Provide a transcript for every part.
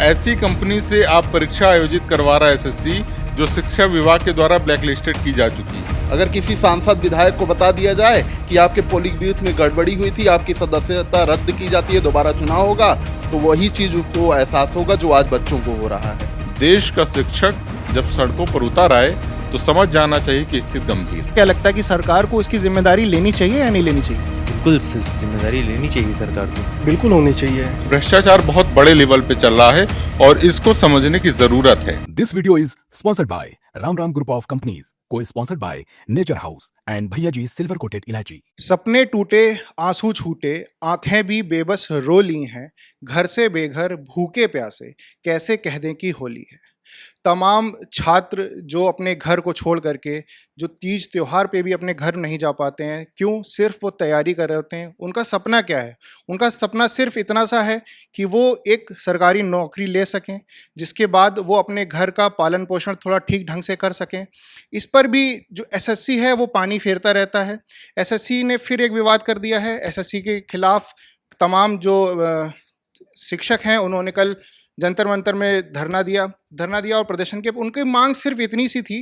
ऐसी कंपनी से आप परीक्षा आयोजित करवा रहा है एसएससी, जो शिक्षा विभाग के द्वारा ब्लैकलिस्टेड की जा चुकी है। अगर किसी सांसद विधायक को बता दिया जाए कि आपके पोलिंग बूथ में गड़बड़ी हुई थी, आपकी सदस्यता रद्द की जाती है, दोबारा चुनाव होगा, तो वही चीज उसको एहसास होगा जो आज बच्चों को हो रहा है। देश का शिक्षक जब सड़कों पर उतर आए तो समझ जाना चाहिए कि स्थिति गंभीर है। क्या लगता है कि सरकार को इसकी जिम्मेदारी लेनी चाहिए या नहीं लेनी चाहिए? बिल्कुल जिम्मेदारी लेनी चाहिए सरकार को। बिल्कुल होनी चाहिए। भ्रष्टाचार बहुत बड़े लेवल पे चल रहा है और इसको समझने की जरूरत है। This video is sponsored by Ram Ram Group of Companies, co-sponsored by Nature House and Bhaiya Ji Silver Coated Ilaichi। सपने टूटे, आंसू छूटे, आंखें भी बेबस रो ली हैं, घर से बेघर भूखे प्यासे कैसे कह दें कि होली है। तमाम छात्र जो अपने घर को छोड़ करके जो तीज त्योहार पे भी अपने घर नहीं जा पाते हैं, क्यों? सिर्फ वो तैयारी कर रहे होते हैं। उनका सपना क्या है? उनका सपना सिर्फ इतना सा है कि वो एक सरकारी नौकरी ले सकें, जिसके बाद वो अपने घर का पालन पोषण थोड़ा ठीक ढंग से कर सकें। इस पर भी जो एसएससी है वो पानी फेरता रहता है। एसएससी ने फिर एक विवाद कर दिया है। एसएससी के खिलाफ तमाम जो शिक्षक हैं उन्होंने कल जंतर मंतर में धरना दिया और प्रदर्शन के उनकी मांग सिर्फ इतनी सी थी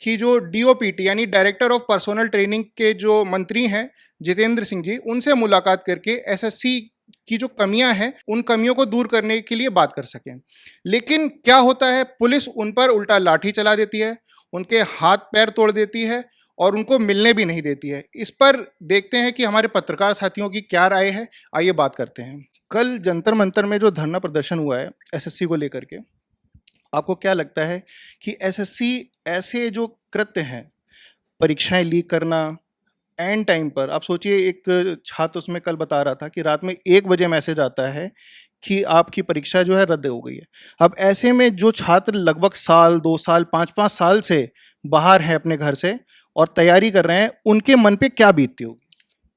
कि जो डीओपीटी यानी डायरेक्टर ऑफ पर्सोनल ट्रेनिंग के जो मंत्री हैं जितेंद्र सिंह जी, उनसे मुलाकात करके एसएससी की जो कमियां हैं उन कमियों को दूर करने के लिए बात कर सकें। लेकिन क्या होता है, पुलिस उन पर उल्टा लाठी चला देती है, उनके हाथ पैर तोड़ देती है और उनको मिलने भी नहीं देती है। इस पर देखते हैं कि हमारे पत्रकार साथियों की क्या राय है। आइए बात करते हैं। कल जंतर मंतर में जो धरना प्रदर्शन हुआ है एसएससी को लेकर के, आपको क्या लगता है कि एसएससी ऐसे जो कृत्य हैं, परीक्षाएं लीक करना एंड टाइम पर, आप सोचिए एक छात्र उसमें कल बता रहा था कि रात में 1 बजे मैसेज आता है कि आपकी परीक्षा जो है रद्द हो गई है। अब ऐसे में जो छात्र लगभग साल 2 साल 5-5 साल से बाहर हैं अपने घर से और तैयारी कर रहे हैं, उनके मन पे क्या बीतती होगी?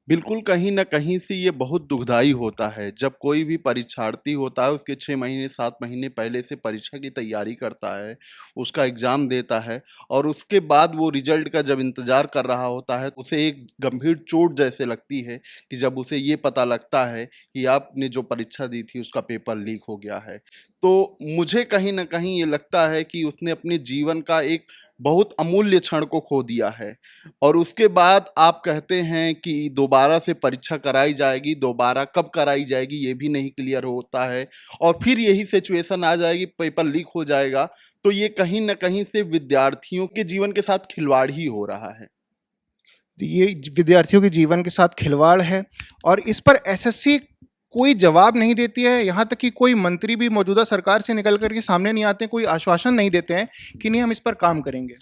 बिल्कुल कहीं ना कहीं से ये बहुत दुखदाई होता है जब कोई भी परीक्षार्थी होता है, उसके 6 महीने 7 महीने पहले से परीक्षा की तैयारी करता है, उसका एग्ज़ाम देता है और उसके बाद वो रिजल्ट का जब इंतज़ार कर रहा होता है, उसे एक गंभीर चोट जैसे लगती है कि जब उसे ये पता लगता है कि आपने जो परीक्षा दी थी उसका पेपर लीक हो गया है। तो मुझे कहीं ना कहीं ये लगता है कि उसने अपने जीवन का एक बहुत अमूल्य क्षण को खो दिया है। और उसके बाद आप कहते हैं कि दोबारा से परीक्षा कराई जाएगी, दोबारा कब कराई जाएगी ये भी नहीं क्लियर होता है और फिर यही सिचुएशन आ जाएगी, पेपर लीक हो जाएगा। तो ये कहीं ना कहीं से विद्यार्थियों के जीवन के साथ खिलवाड़ ही हो रहा है। ये विद्यार्थियों के जीवन के साथ खिलवाड़ है और इस पर एसएससी कोई जवाब नहीं देती है। यहाँ तक कि कोई मंत्री भी मौजूदा सरकार से निकल करके सामने नहीं आते हैं, कोई आश्वासन नहीं देते हैं कि नहीं हम इस पर काम करेंगे।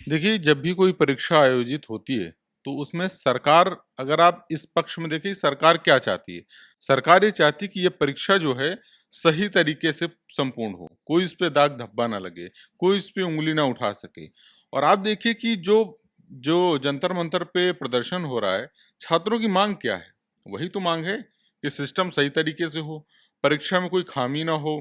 देखिए, जब भी कोई परीक्षा आयोजित होती है तो उसमें सरकार, अगर आप इस पक्ष में देखिए, सरकार क्या चाहती है? सरकार ये चाहती है कि ये परीक्षा जो है सही तरीके से संपूर्ण हो, कोई इस पे दाग धब्बा ना लगे, कोई इस पे उंगली ना उठा सके। और आप देखिए कि जो जो जंतर मंतर पे प्रदर्शन हो रहा है, छात्रों की मांग क्या है? वही तो मांग है कि सिस्टम सही तरीके से हो, परीक्षा में कोई खामी ना हो।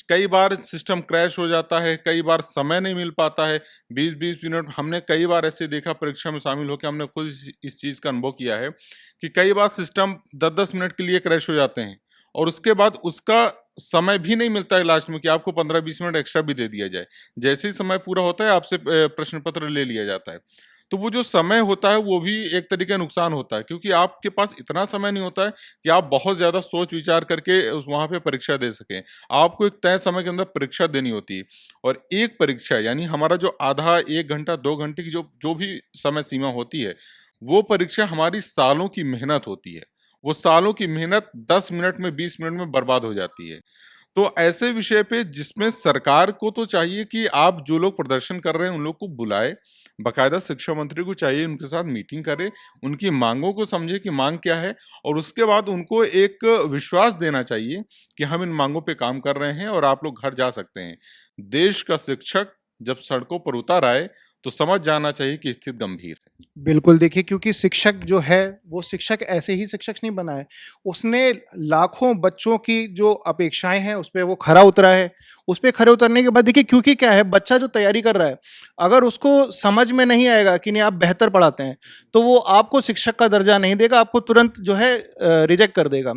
कई बार सिस्टम क्रैश हो जाता है, कई बार समय नहीं मिल पाता है, 20-20 मिनट। हमने कई बार ऐसे देखा परीक्षा में शामिल होकर, हमने खुद इस चीज़ का अनुभव किया है कि कई बार सिस्टम 10-10 मिनट के लिए क्रैश हो जाते हैं और उसके बाद उसका समय भी नहीं मिलता है लास्ट में कि आपको 15-20 मिनट एक्स्ट्रा भी दे दिया जाए। जैसे ही समय पूरा होता है आपसे प्रश्न पत्र ले लिया जाता है। तो वो जो समय होता है वो भी एक तरीके का नुकसान होता है, क्योंकि आपके पास इतना समय नहीं होता है कि आप बहुत ज़्यादा सोच विचार करके उस वहाँ पे परीक्षा दे सकें। आपको एक तय समय के अंदर परीक्षा देनी होती है और एक परीक्षा यानी हमारा जो आधा 1 घंटा 2 घंटे की जो जो भी समय सीमा होती है, वो परीक्षा हमारी सालों की मेहनत होती है। वो सालों की मेहनत 10 मिनट में 20 मिनट में बर्बाद हो जाती है। तो ऐसे विषय पे जिसमें सरकार को तो चाहिए कि आप जो लोग प्रदर्शन कर रहे हैं उन लोग को बुलाए, बाकायदा शिक्षा मंत्री को चाहिए उनके साथ मीटिंग करे, उनकी मांगों को समझे कि मांग क्या है और उसके बाद उनको एक विश्वास देना चाहिए कि हम इन मांगों पे काम कर रहे हैं और आप लोग घर जा सकते हैं। देश का शिक्षक जब सड़कों पर उतर आए तो समझ जाना चाहिए कि स्थिति गंभीर है। बिल्कुल, देखिए, क्योंकि शिक्षक जो है वो शिक्षक ऐसे ही शिक्षक नहीं बना है, उसने लाखों बच्चों की जो अपेक्षाएं हैं उस पे वो खरा उतरा है। उस पे खरे उतरने के बाद देखिए, क्योंकि क्या है, बच्चा जो तैयारी कर रहा है, अगर उसको समझ में नहीं आएगा कि नहीं आप बेहतर पढ़ाते हैं, तो वो आपको शिक्षक का दर्जा नहीं देगा, आपको तुरंत जो है रिजेक्ट कर देगा।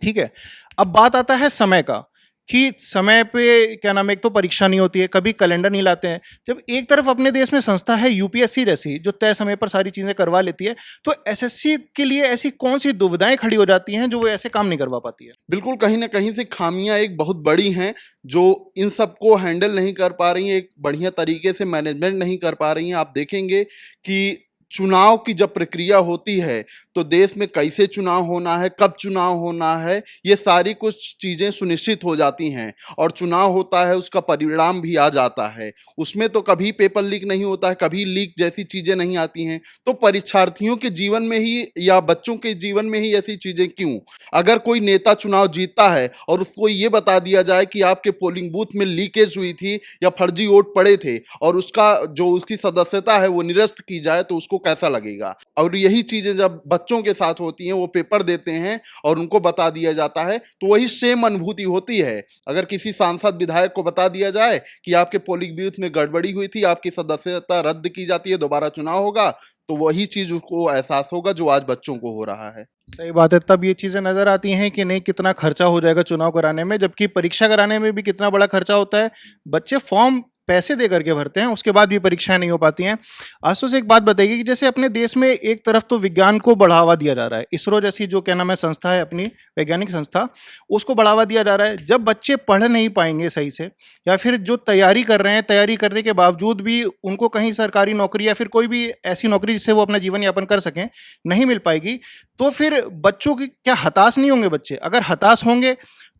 ठीक है, अब बात आता है समय का कि समय पे क्या नाम है, एक तो परीक्षा नहीं होती है, कभी कैलेंडर नहीं लाते हैं। जब एक तरफ अपने देश में संस्था है यूपीएससी जैसी जो तय समय पर सारी चीजें करवा लेती है, तो एसएससी के लिए ऐसी कौन सी दुविधाएं खड़ी हो जाती हैं जो वो ऐसे काम नहीं करवा पाती है? बिल्कुल कहीं न कहीं से खामियाँ एक बहुत बड़ी हैं, जो इन सबको हैंडल नहीं कर पा रही हैं, एक बढ़िया तरीके से मैनेजमेंट नहीं कर पा रही हैं। आप देखेंगे कि चुनाव की जब प्रक्रिया होती है, तो देश में कैसे चुनाव होना है, कब चुनाव होना है, ये सारी कुछ चीज़ें सुनिश्चित हो जाती हैं और चुनाव होता है, उसका परिणाम भी आ जाता है। उसमें तो कभी पेपर लीक नहीं होता है, कभी लीक जैसी चीज़ें नहीं आती हैं। तो परीक्षार्थियों के जीवन में ही या बच्चों के जीवन में ही ऐसी चीज़ें क्यों? अगर कोई नेता चुनाव जीतता है और उसको ये बता दिया जाए कि आपके पोलिंग बूथ में लीकेज हुई थी या फर्जी वोट पड़े थे और उसका जो उसकी सदस्यता है वो निरस्त की जाए, तो उसको कैसा लगेगा? और यही चीजें जब बच्चों के साथ होती हैं, वो पेपर देते हैं और उनको बता दिया जाता है, तो वही सेम अनुभूति होती है। अगर किसी सांसद विधायक को बता दिया जाए कि आपके पोलिंग बूथ में गड़बड़ी हुई थी, आपकी सदस्यता रद्द की जाती है, दोबारा चुनाव होगा, तो वही चीज उसको एहसास होगा जो आज बच्चों को हो रहा है। सही बात है। तब ये चीजें नजर आती हैं कि नहीं कितना खर्चा हो जाएगा चुनाव कराने में, जबकि परीक्षा कराने में भी कितना बड़ा खर्चा होता है। बच्चे फॉर्म पैसे दे करके भरते हैं, उसके बाद भी परीक्षाएं नहीं हो पाती हैं। आशुष, एक बात बताइए कि जैसे अपने देश में एक तरफ तो विज्ञान को बढ़ावा दिया जा रहा है, इसरो जैसी जो क्या नाम है संस्था है अपनी वैज्ञानिक संस्था, उसको बढ़ावा दिया जा रहा है। जब बच्चे पढ़ नहीं पाएंगे सही से, या फिर जो तैयारी कर रहे हैं, तैयारी करने के बावजूद भी उनको कहीं सरकारी नौकरी या फिर कोई भी ऐसी नौकरी जिससे वो अपना जीवन यापन कर सकें नहीं मिल पाएगी, तो फिर बच्चों की क्या हताश नहीं होंगे बच्चे? अगर हताश होंगे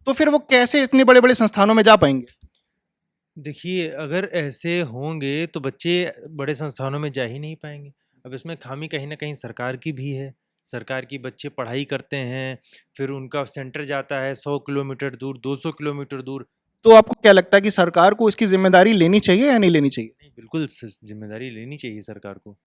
तो फिर वो कैसे इतने बड़े बड़े संस्थानों में जा पाएंगे? देखिए, अगर ऐसे होंगे तो बच्चे बड़े संस्थानों में जा ही नहीं पाएँगे। अब इसमें खामी कहीं न कहीं सरकार की भी है। सरकार की बच्चे पढ़ाई करते हैं, फिर उनका सेंटर जाता है 100 किलोमीटर दूर, 200 किलोमीटर दूर। तो आपको क्या लगता है कि सरकार को इसकी जिम्मेदारी लेनी चाहिए या नहीं लेनी चाहिए? नहीं, बिल्कुल ज़िम्मेदारी लेनी चाहिए सरकार को।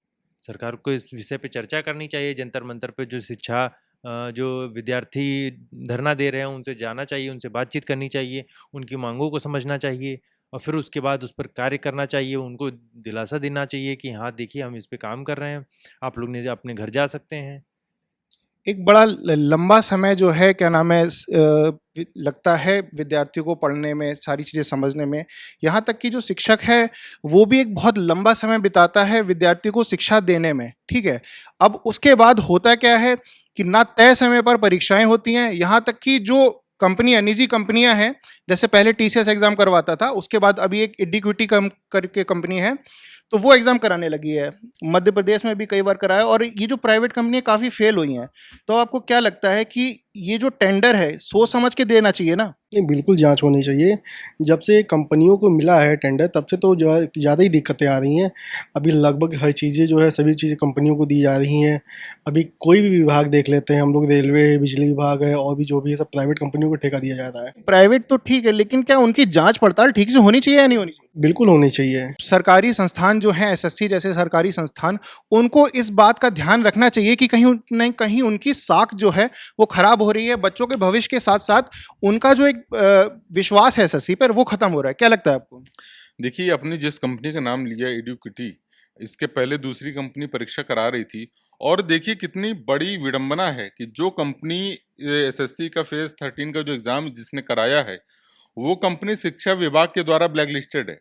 सरकार को इस विषय पे चर्चा करनी चाहिए, जंतर-मंतर पे जो शिक्षा जो विद्यार्थी धरना दे रहे हैं, उनसे जाना चाहिए, उनसे बातचीत करनी चाहिए, उनकी माँगों को समझना चाहिए और फिर उसके बाद उस पर कार्य करना चाहिए। उनको दिलासा देना चाहिए कि हाँ, देखिए हम इस पे काम कर रहे हैं, आप लोग ने अपने घर जा सकते हैं। एक बड़ा लंबा समय जो है क्या नाम है लगता है विद्यार्थियों को पढ़ने में, सारी चीज़ें समझने में। यहाँ तक कि जो शिक्षक है वो भी एक बहुत लंबा समय बिताता है विद्यार्थी को शिक्षा देने में, ठीक है। अब उसके बाद होता क्या है कि ना तय समय पर परीक्षाएं होती हैं, यहाँ तक कि जो कंपनियां, निजी कंपनियां हैं, जैसे पहले टीसीएस एग्जाम करवाता था, उसके बाद अभी एक इडिक्विटी करके कंपनी है, तो वो एग्जाम कराने लगी है। मध्य प्रदेश में भी कई बार कराया, और ये जो प्राइवेट कंपनियां काफ़ी फेल हुई हैं। तो आपको क्या लगता है कि ये जो टेंडर है सोच समझ के देना चाहिए ना? नहीं, बिल्कुल जांच होनी चाहिए। जब से कंपनियों को मिला है टेंडर, तब से तो जो है ज़्यादा ही दिक्कतें आ रही हैं। अभी लगभग हर चीज़ें जो है सभी चीज़ें कंपनियों को दी जा रही हैं। अभी कोई भी विभाग देख लेते हैं हम लोग, रेलवे है, बिजली विभाग है, और भी जो भी है सब प्राइवेट कंपनियों को ठेका दिया जाता है। प्राइवेट तो ठीक है, लेकिन क्या उनकी जांच पड़ताल ठीक से होनी चाहिए या नहीं होनी चाहिए? बिल्कुल होनी चाहिए। सरकारी संस्थान जो हैं, एसएससी जैसे सरकारी संस्थान, उनको इस बात का ध्यान रखना चाहिए कि कहीं नहीं कहीं उनकी साख जो है वो खराब हो रही है, बच्चों के भविष्य के साथ साथ उनका जो एक विश्वास है एसएससी पर वो खत्म हो रहा है। क्या लगता है आपको? देखिए, अपनी जिस कंपनी का नाम लिया एडुकिटी, इसके पहले दूसरी कंपनी परीक्षा करा रही थी, और देखिए कितनी बड़ी विडंबना है कि जो कंपनी एसएससी का फेज 13 का जो एग्जाम जिसने कराया है, वो कंपनी शिक्षा विभाग के द्वारा ब्लैक लिस्टेड है।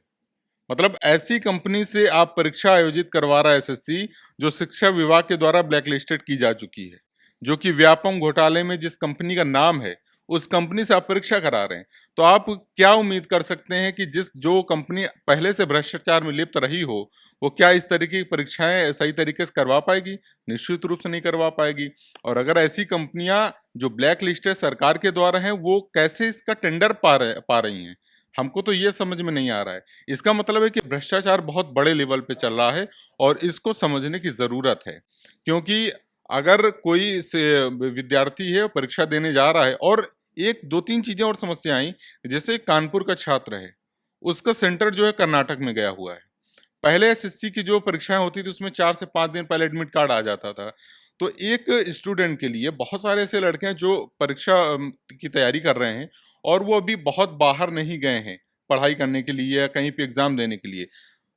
मतलब ऐसी कंपनी से आप परीक्षा आयोजित करवा रहा है एसएससी, जो शिक्षा विभाग के द्वारा ब्लैक लिस्टेड की जा चुकी है, जो कि व्यापम घोटाले में जिस कंपनी का नाम है, उस कंपनी से आप परीक्षा करा रहे हैं। तो आप क्या उम्मीद कर सकते हैं कि जो कंपनी पहले से भ्रष्टाचार में लिप्त रही हो, वो क्या इस तरीके की परीक्षाएं सही तरीके से करवा पाएगी? निश्चित रूप से नहीं करवा पाएगी। और अगर ऐसी कंपनियां जो ब्लैक लिस्टेड सरकार के द्वारा हैं, वो कैसे इसका टेंडर पा रही हैं? हमको तो ये समझ में नहीं आ रहा है। इसका मतलब है कि भ्रष्टाचार बहुत बड़े लेवल पे चल रहा है और इसको समझने की जरूरत है। क्योंकि अगर कोई विद्यार्थी है परीक्षा देने जा रहा है, और एक दो तीन चीजें और समस्या आई, जैसे कानपुर का छात्र है, उसका सेंटर जो है कर्नाटक में गया हुआ है। पहले एसएससी की जो परीक्षाएं होती थी उसमें 4 से 5 दिन पहले एडमिट कार्ड आ जाता था। तो एक स्टूडेंट के लिए बहुत सारे ऐसे लड़के हैं जो परीक्षा की तैयारी कर रहे हैं और वो अभी बहुत बाहर नहीं गए हैं पढ़ाई करने के लिए या कहीं पे एग्जाम देने के लिए।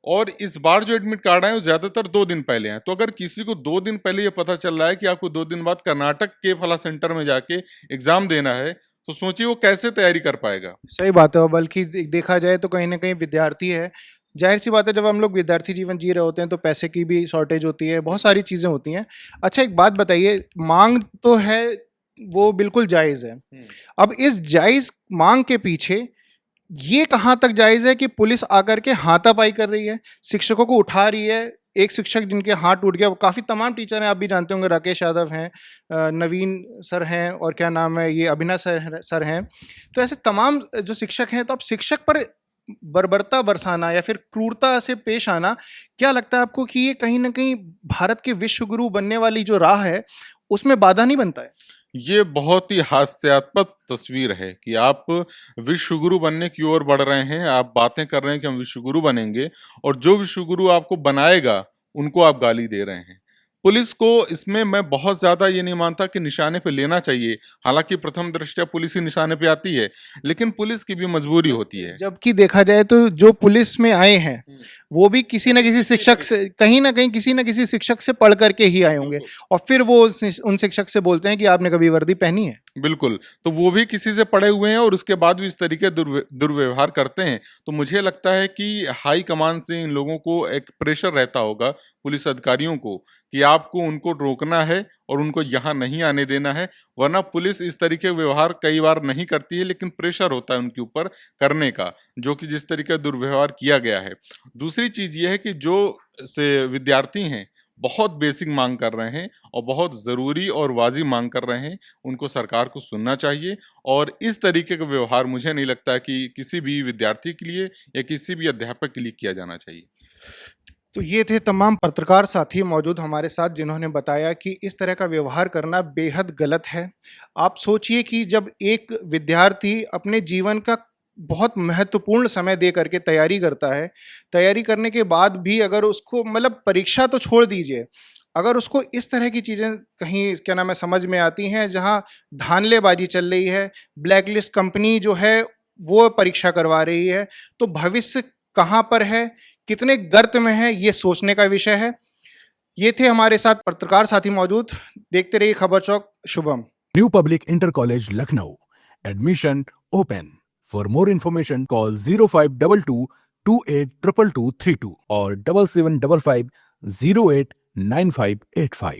और इस बार जो एडमिट कार्ड आए वो ज्यादातर 2 दिन पहले हैं। तो अगर किसी को 2 दिन पहले ये पता चल रहा है कि आपको 2 दिन बाद कर्नाटक के फला सेंटर में जाके एग्जाम देना है, तो सोचिए वो कैसे तैयारी कर पाएगा। सही बात है। और बल्कि देखा जाए तो कहीं ना कहीं विद्यार्थी है, जाहिर सी बात है, जब हम लोग विद्यार्थी जीवन जी रहे होते हैं तो पैसे की भी शॉर्टेज होती है, बहुत सारी चीज़ें होती हैं। अच्छा, एक बात बताइए, मांग तो है, वो बिल्कुल जायज़ है। अब इस जायज़ मांग के पीछे ये कहाँ तक जायज़ है कि पुलिस आकर के हाथापाई कर रही है, शिक्षकों को उठा रही है। एक शिक्षक जिनके हाथ टूट गया, वो काफ़ी तमाम टीचर हैं, आप भी जानते होंगे, राकेश यादव हैं, नवीन सर हैं, और क्या नाम है ये, अभिनव सर हैं। तो ऐसे तमाम जो शिक्षक हैं, तो अब शिक्षक पर बर्बरता बरसाना या फिर क्रूरता से पेश आना, क्या लगता है आपको कि ये कहीं ना कहीं भारत के विश्व गुरु बनने वाली जो राह है उसमें बाधा नहीं बनता है? ये बहुत ही हास्यास्पद तस्वीर है कि आप विश्व गुरु बनने की ओर बढ़ रहे हैं, आप बातें कर रहे हैं कि हम विश्व गुरु बनेंगे, और जो विश्व गुरु आपको बनाएगा उनको आप गाली दे रहे हैं। पुलिस को इसमें मैं बहुत ज्यादा ये नहीं मानता कि निशाने पे लेना चाहिए, हालांकि प्रथम दृष्टया पुलिस ही निशाने पे आती है, लेकिन पुलिस की भी मजबूरी होती है। जबकि देखा जाए तो जो पुलिस में आए हैं वो भी किसी न किसी शिक्षक से, कहीं ना कहीं किसी न किसी शिक्षक से पढ़ करके ही आए होंगे, और फिर वो उन शिक्षक से बोलते हैं कि आपने कभी वर्दी पहनी है? बिल्कुल, तो वो भी किसी से पढ़े हुए हैं और उसके बाद भी इस तरीके दुर्व्यवहार करते हैं। तो मुझे लगता है कि हाई कमान से इन लोगों को एक प्रेशर रहता होगा, पुलिस अधिकारियों को, कि आपको उनको रोकना है और उनको यहाँ नहीं आने देना है, वरना पुलिस इस तरीके का व्यवहार कई बार नहीं करती है, लेकिन प्रेशर होता है उनके ऊपर करने का, जो कि जिस तरीके का दुर्व्यवहार किया गया है। दूसरी चीज ये है कि जो से विद्यार्थी हैं बहुत बेसिक मांग कर रहे हैं और बहुत ज़रूरी और वाजिब मांग कर रहे हैं, उनको सरकार को सुनना चाहिए, और इस तरीके का व्यवहार मुझे नहीं लगता कि किसी भी विद्यार्थी के लिए या किसी भी अध्यापक के लिए किया जाना चाहिए। तो ये थे तमाम पत्रकार साथी मौजूद हमारे साथ, जिन्होंने बताया कि इस तरह का व्यवहार करना बेहद गलत है। आप सोचिए कि जब एक विद्यार्थी अपने जीवन का बहुत महत्वपूर्ण समय दे करके तैयारी करता है, तैयारी करने के बाद भी अगर उसको, मतलब परीक्षा तो छोड़ दीजिए, अगर उसको इस तरह की चीज़ें कहीं, क्या नाम है, समझ में आती हैं, जहां धांधलेबाजी चल रही है, ब्लैकलिस्ट कंपनी जो है वो परीक्षा करवा रही है, तो भविष्य कहाँ पर है, कितने गर्त में है, ये सोचने का विषय है। ये थे हमारे साथ पत्रकार साथी मौजूद। देखते रहिए Khabar Chowk. Shubham. New public inter college Lucknow, admission open. For more information call 0522 282232 और 7755 089585।